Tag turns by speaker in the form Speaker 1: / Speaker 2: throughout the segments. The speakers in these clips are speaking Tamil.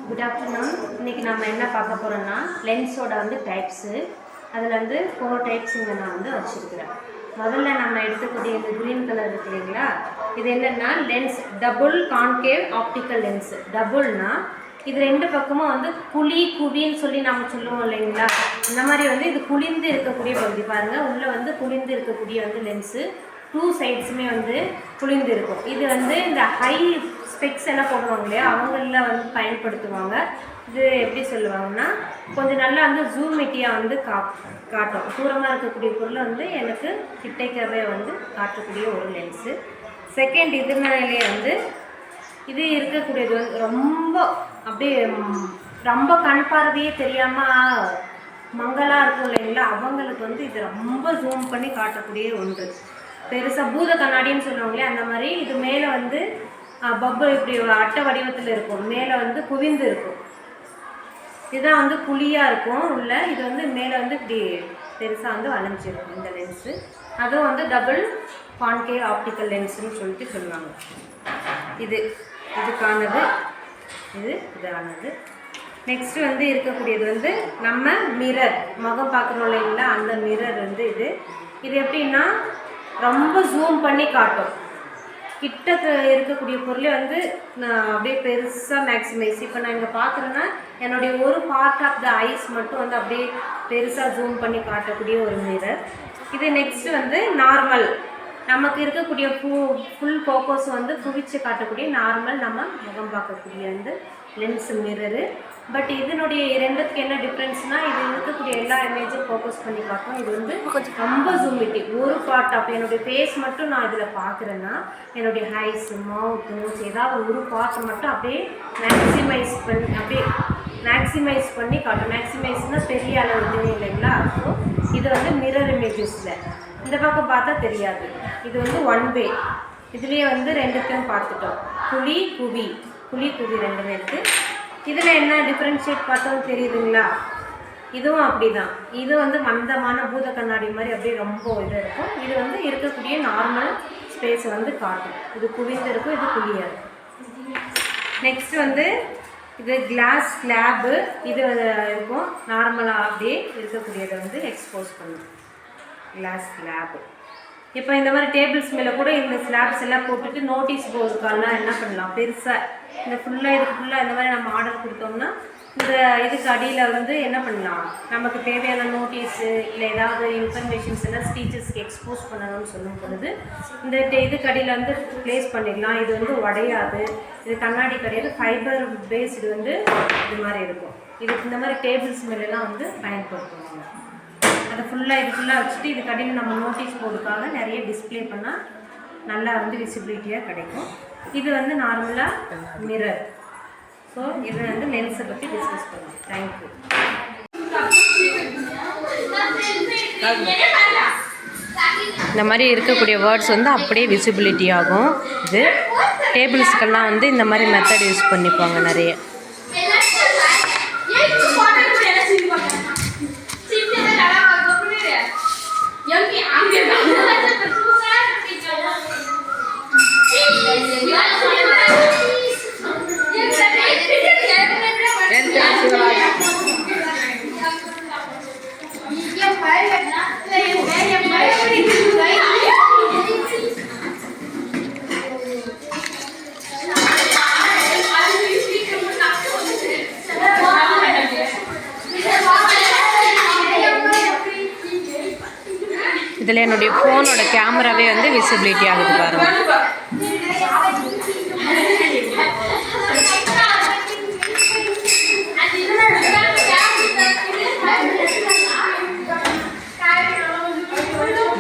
Speaker 1: Good afternoon. இன்றைக்கி நம்ம என்ன பார்க்க போகிறோம்னா லென்ஸோட டைப்ஸு. அதில் 4 டைப்ஸ் இங்கே நான் வச்சுருக்கிறேன். முதல்ல நம்ம எடுத்துக்கூடிய இந்த க்ரீன் கலர் இருக்கு இல்லைங்களா, இது என்னென்னா lens double concave optical lens. டபுள்னா இது 2 பக்கமும் குழி குவின்னு சொல்லி நம்ம சொல்லுவோம் இல்லைங்களா, இந்த மாதிரி இது குளிர்ந்து இருக்கக்கூடிய பகுதி பாருங்கள். உள்ளே குளிர்ந்து இருக்கக்கூடிய லென்ஸு 2 சைட்ஸுமே குளிர்ந்து இருக்கும். இது இந்த ஹை ஸ்பெக்ஸ் எல்லாம் போடுவாங்க இல்லையா, அவங்களில் பயன்படுத்துவாங்க. இது எப்படி சொல்லுவாங்கன்னா கொஞ்சம் நல்லா ஜூமிட்டியாக காட்டும். தூரமாக இருக்கக்கூடிய பொருளை எனக்கு கிட்டைக்கவே காட்டக்கூடிய ஒரு லென்ஸு. செகண்ட் இதனாலே இது இருக்கக்கூடியது ரொம்ப அப்படியே ரொம்ப கண் பார்வையே தெரியாமல் மங்கலாக இருக்கும் இல்லைங்களா, அவங்களுக்கு இது ரொம்ப ஜூம் பண்ணி காட்டக்கூடிய ஒன்று. பெருசாக பூத கண்ணாடின்னு சொல்லுவாங்களே அந்த மாதிரி. இது மேலே பப்பர் இப்படி அட்டை வடிவத்தில் இருக்கும், மேலே குவிந்து இருக்கும். இதுதான் குழியாக இருக்கும் உள்ள. இது மேலே இப்படி பெருசாக வளைஞ்சிருக்கும் இந்த லென்ஸு. அதுவும் டபுள் கான்கேவ் ஆப்டிக்கல் லென்ஸுன்னு சொல்லுவாங்க. இதுக்கானது இதானது. நெக்ஸ்ட்டு இருக்கக்கூடியது நம்ம மிரர், முகம் பார்க்குறோம் இல்லைங்களா, அந்த மிரர் இது எப்படின்னா ரொம்ப ஜூம் பண்ணி காட்டும். கிட்ட இருக்கக்கூடிய பொருளை நான் அப்படியே பெருசாக மேக்ஸிமைஸ். இப்போ நான் இங்கே பார்க்குறேன்னா என்னுடைய ஒரு பார்ட் ஆஃப் த ஐஸ் மட்டும் அப்படியே பெருசாக ஜூம் பண்ணி காட்டக்கூடிய ஒரு மிரர் இது. நெக்ஸ்ட்டு நார்மல், நமக்கு இருக்கக்கூடிய ஃபுல் ஃபோக்கஸ் குவிச்சு காட்டக்கூடிய நார்மல் நம்ம முகம் பார்க்கக்கூடிய லென்ஸ் மிரரு. பட் இதனுடைய ரெண்டுத்துக்கு என்ன டிஃப்ரென்ஸ்னால், இது இருக்கக்கூடிய எல்லா இமேஜும் ஃபோக்கஸ் பண்ணி பார்க்கும். இது ரொம்ப ஜூமிட்டி. ஒரு பார்ட் ஆஃப் என்னுடைய ஃபேஸ் மட்டும் நான் இதில் பார்க்குறேன்னா என்னுடைய ஹைஸ், மவுத், நோஸ் ஏதாவது ஒரு பார்ட்டை மட்டும் அப்படியே மேக்ஸிமைஸ் பண்ணி காட்டும். மேக்ஸிமைஸ்னால் பெரிய அளவு தெரியும் இல்லைங்களா. ஸோ இது மிரர் இமேஜஸில் இந்த பக்கம் பார்த்தா தெரியாது. இது ஒன் வே. இதுலேயே ரெண்டுத்தையும் பார்த்துட்டோம். குழி குவி ரெண்டுமே இருக்குது. இதில் என்ன டிஃப்ரென்ஷியேட் பார்த்தோம் தெரியுதுங்களா, இதுவும் அப்படி தான். இது மந்தமான பூத கண்ணாடி மாதிரி அப்படியே ரொம்ப இதாக இருக்கும். இது இருக்கக்கூடிய நார்மல் ஸ்பேஸை காட்டும். இது குவிந்து இருக்கும், இது குழியாக இருக்கும். நெக்ஸ்ட் இது கிளாஸ் ஸ்லாப்பு. இது இருக்கும் நார்மலாக அப்படியே இருக்கக்கூடியதை எக்ஸ்போஸ் பண்ணும் கிளாஸ் ஸ்லாப்பு. இப்போ இந்த மாதிரி டேபிள்ஸ் மேலே கூட இந்த ஸ்லாப்ஸ் எல்லாம் போட்டுட்டு நோட்டீஸ் போர்டுக்கெல்லாம் என்ன பண்ணலாம், பெருசாக இந்த ஃபுல்லாக இந்த மாதிரி நம்ம ஆர்டர் கொடுத்தோம்னா இந்த இதுக்கு அடியில் என்ன பண்ணலாம், நமக்கு தேவையான நோட்டீஸு இல்லை ஏதாவது இன்ஃபர்மேஷன்ஸ் எல்லாம் டீச்சர்ஸ்க்கு எக்ஸ்போஸ் பண்ணணும்னு சொல்லும் பொழுது இந்த இதுக்கு அடியில் ப்ளேஸ் பண்ணிடலாம். இது உடையாது. இது கண்ணாடி கிடையாது, ஃபைபர் பேஸ்டு இது மாதிரி இருக்கும். இதுக்கு இந்த மாதிரி டேபிள்ஸ் மேலெல்லாம் பயன்படுத்துவாங்க. அதை ஃபுல்லாக வச்சுட்டு இதுக்கு அடியில் நம்ம நோட்டீஸ் போர்டுக்காக நிறைய டிஸ்பிளே பண்ணால் நல்லா விசிபிலிட்டியாக கிடைக்கும். இது நார்மலாக மிரர். ஸோ இது லென்ஸை பற்றி டிஸ்கஸ் பண்ணுவோம். தேங்க்யூ. இந்த மாதிரி இருக்கக்கூடிய வேர்ட்ஸ் அப்படியே விசிபிலிட்டி ஆகும். இது டேபிள்ஸ்க்கெல்லாம் இந்த மாதிரி மெத்தட் யூஸ் பண்ணிப்பாங்க நிறைய. இதில் என்னுடைய ஃபோனோட கேமராவே விசிபிலிட்டி ஆகுது பாருங்கள்.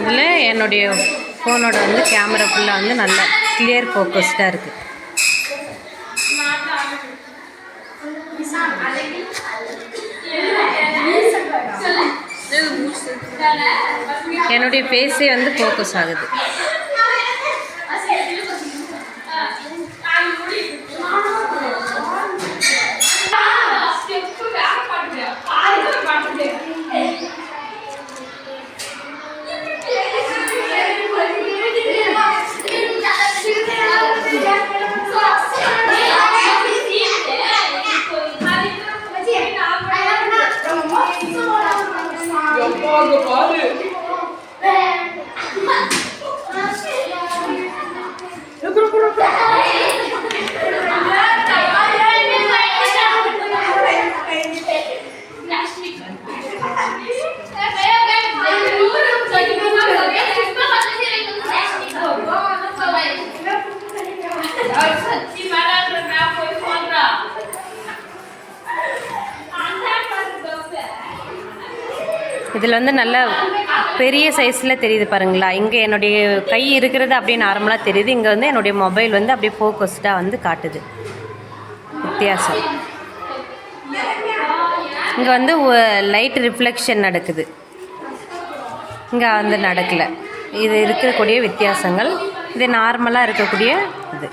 Speaker 1: இதில் என்னுடைய ஃபோனோட கேமரா ஃபுல்லாக நல்லா கிளியர் ஃபோக்கஸ்டாக இருக்குது. என்னுடைய ஃபேஸே ஃபோக்கஸ் ஆகுது. இதில் வந்து நல்ல பெரிய சைஸில் தெரியுது பாருங்களா. இங்கே என்னுடைய கை இருக்கிறது அப்படியே நார்மலாக தெரியுது. இங்கே வந்து என்னுடைய மொபைல் வந்து அப்படியே ஃபோக்கஸ்டாக வந்து காட்டுது. வித்தியாசம். இங்கே வந்து லைட் ரிஃப்ளெக்ஷன் நடக்குது, இங்கே வந்து நடக்கலை. இது இருக்கக்கூடிய வித்தியாசங்கள். இது நார்மலாக இருக்கக்கூடிய இது.